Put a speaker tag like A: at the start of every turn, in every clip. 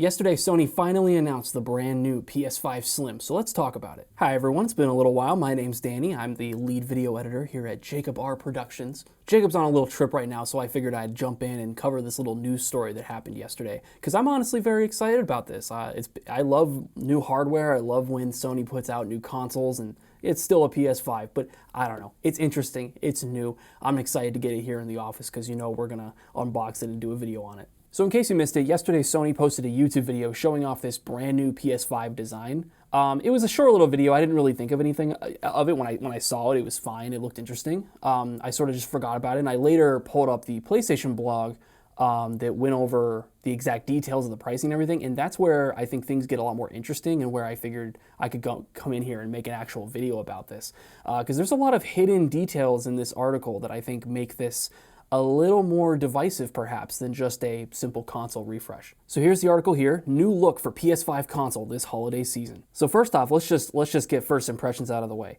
A: Yesterday, Sony finally announced the brand new PS5 Slim, so let's talk about it. Hi everyone, it's been a little while. My name's Danny. I'm the lead video editor here at Jacob R Productions. Jacob's on a little trip right now, so I figured I'd jump in and cover this little news story that happened yesterday, because I'm honestly very excited about this. I love new hardware. I love when Sony puts out new consoles, and it's still a PS5, but I don't know. It's interesting. It's new. I'm excited to get it here in the office because you know we're going to unbox it and do a video on it. So in case you missed it, yesterday Sony posted a YouTube video showing off this brand new PS5 design. It was a short little video. I didn't really think of anything of it when I saw it. It was fine. It looked interesting. I sort of just forgot about it, and I later pulled up the PlayStation blog that went over the exact details of the pricing and everything, and that's where I think things get a lot more interesting and where I figured I could come in here and make an actual video about this. Because there's a lot of hidden details in this article that I think make this a little more divisive perhaps than just a simple console refresh. So here's the article here. New look for PS5 console this holiday season. So first off, let's just get first impressions out of the way.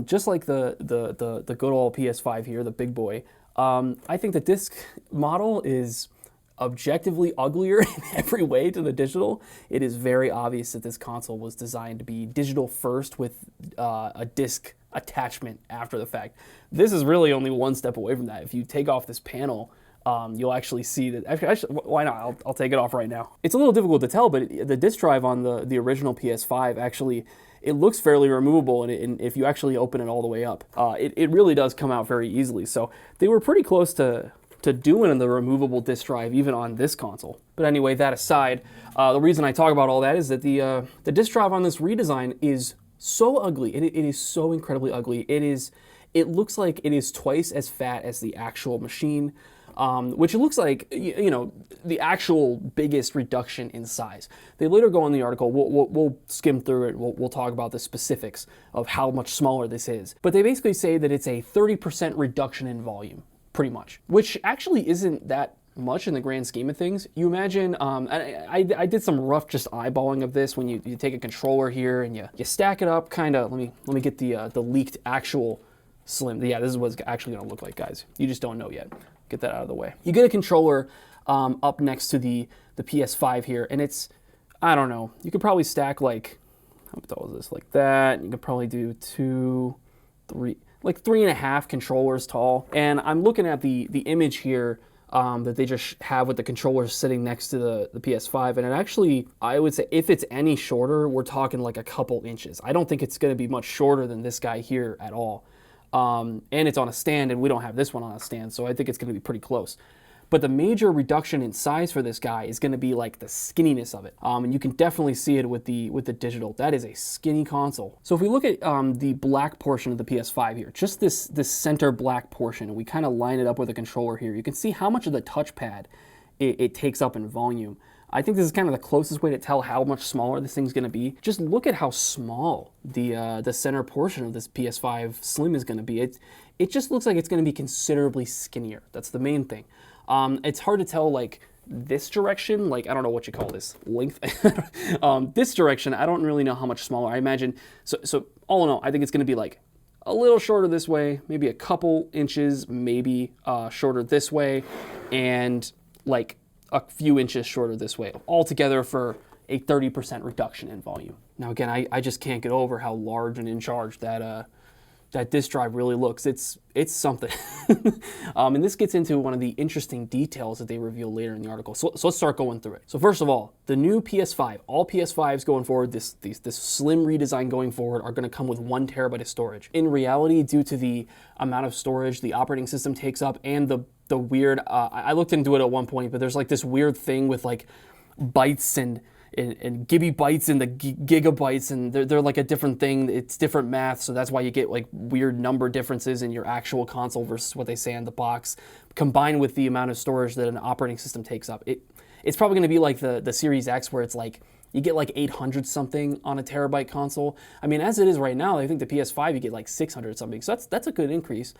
A: Just like the good old PS5 here, the big boy, I think the disc model is objectively uglier in every way to the digital. It is very obvious that this console was designed to be digital first with a disc attachment after the fact. This is really only one step away from that. If you take off this panel, you'll actually see that. Actually, why not? I'll take it off right now. It's a little difficult to tell, but the disc drive on the original PS5 actually, it looks fairly removable, and if you actually open it all the way up, it really does come out very easily. So they were pretty close to doing the removable disc drive even on this console. But anyway, that aside, the reason I talk about all that is that the disc drive on this redesign is so ugly. It is so incredibly ugly. It looks like it is twice as fat as the actual machine, which looks like, you know, the actual biggest reduction in size. They later go in the article, we'll skim through it, we'll talk about the specifics of how much smaller this is. But they basically say that it's a 30% reduction in volume, pretty much, which actually isn't that much in the grand scheme of things. You imagine, I did some rough just eyeballing of this when you take a controller here and you stack it up, kind of, let me get the leaked actual Slim. Yeah, this is what it's actually gonna look like, guys. You just don't know yet. Get that out of the way. You get a controller up next to the PS5 here, and it's, I don't know, you could probably stack like, how tall is this, like that. You could probably do 2, 3, like 3.5 controllers tall. And I'm looking at the image here that they just have with the controller sitting next to the PS5, and it actually, I would say if it's any shorter, we're talking like a couple inches. I don't think it's going to be much shorter than this guy here at all. And it's on a stand, and we don't have this one on a stand, so I think it's going to be pretty close. But the major reduction in size for this guy is going to be like the skinniness of it. And you can definitely see it with the digital. That is a skinny console. So if we look at the black portion of the PS5 here, just this center black portion, and we kind of line it up with the controller here, you can see how much of the touchpad it takes up in volume. I think this is kind of the closest way to tell how much smaller this thing's going to be. Just look at how small the center portion of this PS5 Slim is going to be. It just looks like it's going to be considerably skinnier. That's the main thing. It's hard to tell, like, this direction, like, I don't know what you call this, length. This direction, I don't really know how much smaller. I imagine, so all in all, I think it's going to be like a little shorter this way, maybe a couple inches, maybe shorter this way, and like a few inches shorter this way, altogether for a 30% reduction in volume. Now again, I just can't get over how large and in charge that disk drive really looks. It's something. And this gets into one of the interesting details that they reveal later in the article. So let's start going through it. So first of all, the new PS5, all PS5s going forward, this Slim redesign going forward are going to come with 1 terabyte of storage. In reality, due to the amount of storage the operating system takes up and the weird, I looked into it at one point, but there's like this weird thing with like bytes and gibby bytes and the gigabytes, and they're like a different thing. It's different math, so that's why you get like weird number differences in your actual console versus what they say on the box, combined with the amount of storage that an operating system takes up. It's probably going to be like the Series X, where it's like you get like 800 something on a terabyte console. I mean, as it is right now, I think the PS5 you get like 600 something, so that's a good increase.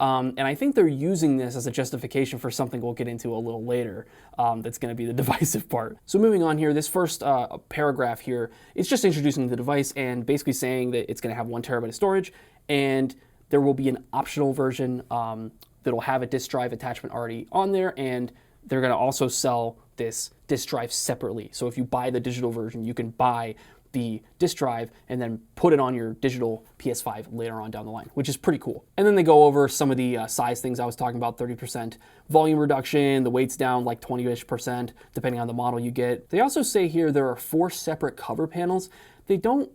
A: And I think they're using this as a justification for something we'll get into a little later that's going to be the divisive part. So moving on here, this first paragraph here, it's just introducing the device and basically saying that it's going to have 1 terabyte of storage, and there will be an optional version that'll have a disk drive attachment already on there, and they're going to also sell this disk drive separately. So if you buy the digital version, you can buy the disk drive and then put it on your digital PS5 later on down the line, which is pretty cool. And then they go over some of the size things I was talking about, 30% volume reduction, the weight's down like 20-ish%, depending on the model you get. They also say here there are 4 separate cover panels. They don't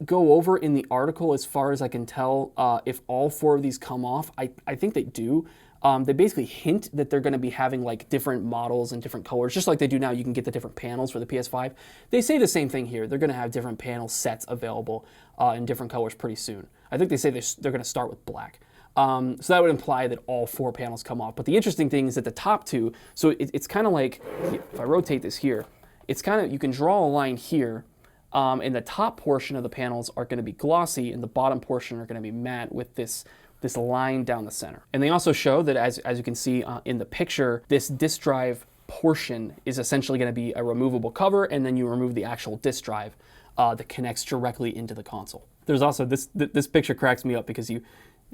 A: go over in the article, as far as I can tell, if all 4 of these come off. I think they do. They basically hint that they're going to be having like different models and different colors, just like they do now. You can get the different panels for the PS5. They say the same thing here. They're going to have different panel sets available in different colors pretty soon. I think they say they're going to start with black. So that would imply that all 4 panels come off. But the interesting thing is that the top 2, so it's kind of like, if I rotate this here, it's kind of, you can draw a line here, and the top portion of the panels are going to be glossy, and the bottom portion are going to be matte with this line down the center. And they also show that, as you can see in the picture, this disk drive portion is essentially going to be a removable cover, and then you remove the actual disk drive that connects directly into the console. There's also this picture cracks me up because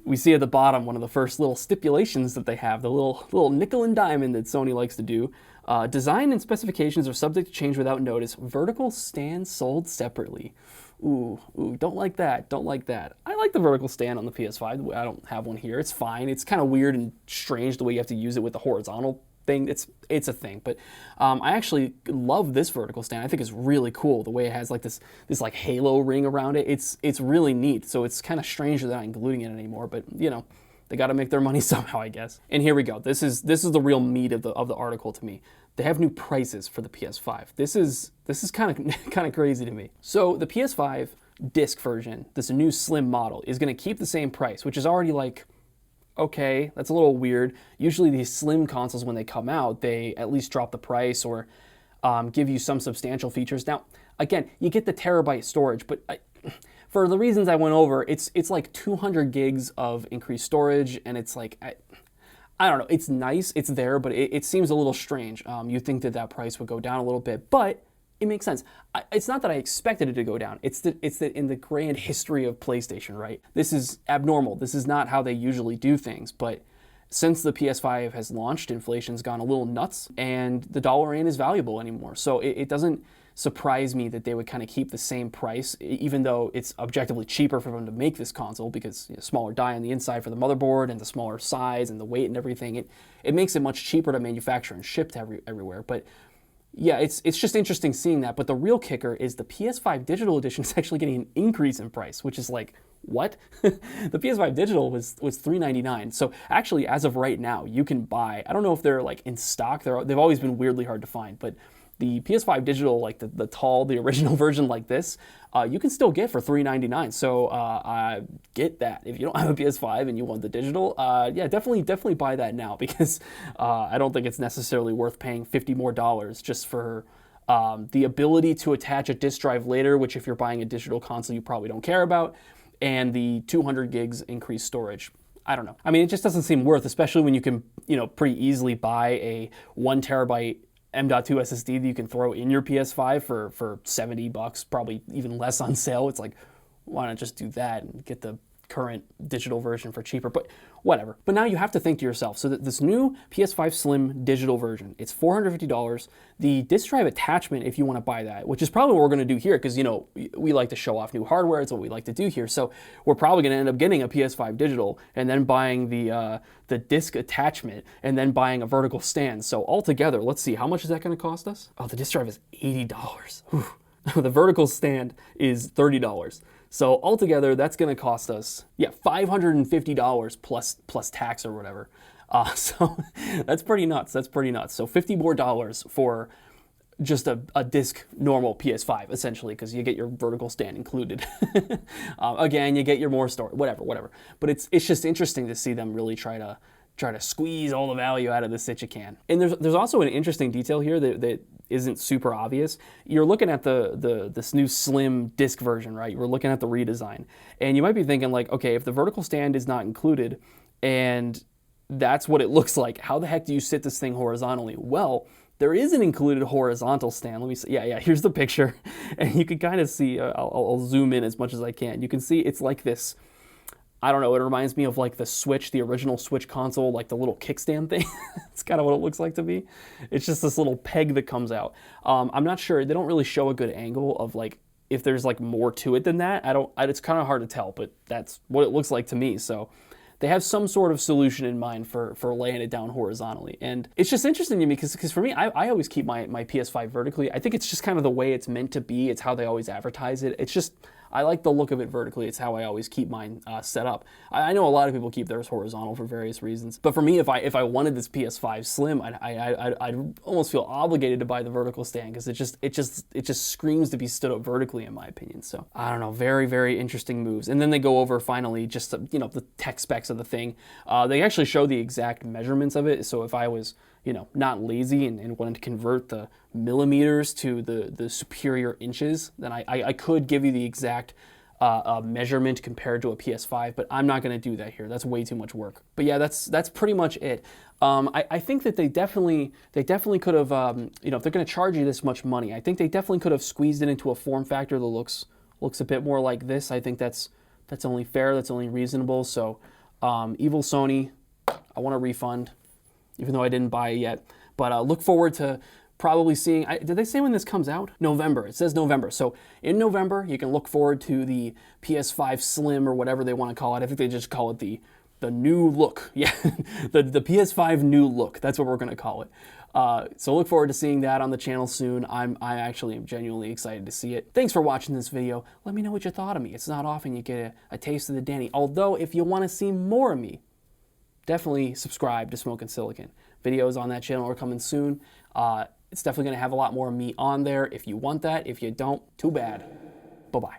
A: we see at the bottom one of the first little stipulations that they have, the little nickel and diamond that Sony likes to do. Design and specifications are subject to change without notice. Vertical stand sold separately. Ooh, don't like that, don't like that. I like the vertical stand on the PS5. I don't have one here. It's fine. It's kind of weird and strange the way you have to use it with the horizontal thing. It's a thing, but I actually love this vertical stand. I think it's really cool the way it has like this like halo ring around it. It's really neat. So it's kind of strange that they're not including it anymore, but you know, they got to make their money somehow, I guess. And here we go. This is the real meat of the article to me. They have new prices for the PS5. This is kind of crazy to me. So the PS5 disc version, this new slim model, is going to keep the same price, which is already like, okay, that's a little weird. Usually these slim consoles, when they come out, they at least drop the price or give you some substantial features. Now, again, you get the terabyte storage, but for the reasons I went over, it's like 200 gigs of increased storage, and it's like, I don't know, it's nice, it's there, but it seems a little strange. You'd think that price would go down a little bit, but it makes sense. It's not that I expected it to go down. It's that in the grand history of PlayStation, right? This is abnormal. This is not how they usually do things, but since the PS5 has launched, inflation's gone a little nuts, and the dollar ain't as valuable anymore. So it doesn't surprise me that they would kind of keep the same price, even though it's objectively cheaper for them to make this console because smaller die on the inside for the motherboard and the smaller size and the weight and everything. It makes it much cheaper to manufacture and ship to everywhere. But yeah, it's just interesting seeing that. But the real kicker is the PS5 Digital Edition is actually getting an increase in price, which is like, what? The PS5 Digital was $399. So actually, as of right now, you can buy, I don't know if they're like in stock. They've always been weirdly hard to find, but the PS5 Digital, like the original version like this, you can still get for $399. So get that. If you don't have a PS5 and you want the digital, yeah, definitely buy that now, because I don't think it's necessarily worth paying $50 more just for the ability to attach a disc drive later, which if you're buying a digital console, you probably don't care about, and the 200 gigs increased storage. I don't know. I mean, it just doesn't seem worth, especially when you can, pretty easily buy a 1 terabyte M.2 SSD that you can throw in your PS5 for $70, probably even less on sale. It's like, why not just do that and get the current digital version for cheaper? But whatever. But now you have to think to yourself, so that this new PS5 Slim digital version, it's $450. The disk drive attachment, if you want to buy that, which is probably what we're going to do here, because we like to show off new hardware. It's what we like to do here. So we're probably going to end up getting a PS5 digital and then buying the disc attachment and then buying a vertical stand. So altogether, let's see, how much is that going to cost us? Oh, the disc drive is $80. The vertical stand is $30. So altogether, that's going to cost us, $550 plus tax or whatever. So that's pretty nuts. So $50 more for just a disc normal PS5, essentially, because you get your vertical stand included. Again, you get your more storage, whatever. But it's just interesting to see them really try to squeeze all the value out of this that you can. And there's also an interesting detail here that isn't super obvious. You're looking at this new slim disc version, right? We're looking at the redesign, and you might be thinking like, okay, if the vertical stand is not included and that's what it looks like, how the heck do you sit this thing horizontally? Well, there is an included horizontal stand. Let me see. Yeah, here's the picture, and you can kind of see, I'll zoom in as much as I can. You can see it's like this, I don't know, it reminds me of like the Switch, the original Switch console, like the little kickstand thing. It's kind of what it looks like to me. It's just this little peg that comes out. I'm not sure, they don't really show a good angle of like, if there's like more to it than that. It's kind of hard to tell, but that's what it looks like to me. So they have some sort of solution in mind for laying it down horizontally. And it's just interesting to me because for me, I always keep my PS5 vertically. I think it's just kind of the way it's meant to be. It's how they always advertise it. It's just, I like the look of it vertically. It's how I always keep mine set up. I know a lot of people keep theirs horizontal for various reasons, but for me, if I wanted this PS5 Slim, I'd almost feel obligated to buy the vertical stand because it just screams to be stood up vertically, in my opinion. So I don't know, very, very interesting moves. And then they go over finally just the tech specs of the thing. They actually show the exact measurements of it. So if I was not lazy and wanted to convert the millimeters to the superior inches, then I could give you the exact measurement compared to a PS5, but I'm not going to do that here. That's way too much work. But yeah, that's pretty much it. I think that they definitely could have, if they're going to charge you this much money, I think they definitely could have squeezed it into a form factor that looks a bit more like this. I think that's only fair. That's only reasonable. So, evil Sony, I want a refund, even though I didn't buy it yet. But look forward to probably seeing, did they say when this comes out? November. It says November. So in November, you can look forward to the PS5 Slim or whatever they want to call it. I think they just call it the new look. Yeah, the PS5 new look. That's what we're going to call it. So look forward to seeing that on the channel soon. I actually am genuinely excited to see it. Thanks for watching this video. Let me know what you thought of me. It's not often you get a taste of the Danny. Although, if you want to see more of me, definitely subscribe to Smokin' Silicon. Videos on that channel are coming soon. It's definitely going to have a lot more of me on there if you want that. If you don't, too bad. Bye-bye.